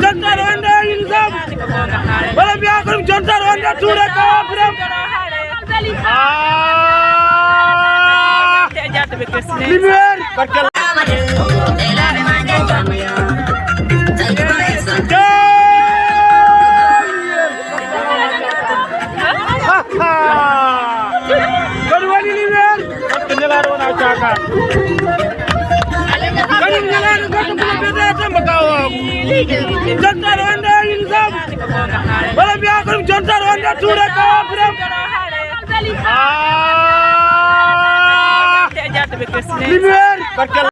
Jantar Wanda Ilzam wala bi akam Jantar Wanda Touré Kabrem lumière barkel kon wali lumière parce que la wona chaka Jantar Wanda Ilzam wala bi akam Jantar Wanda Touré Kabrem lumière barkel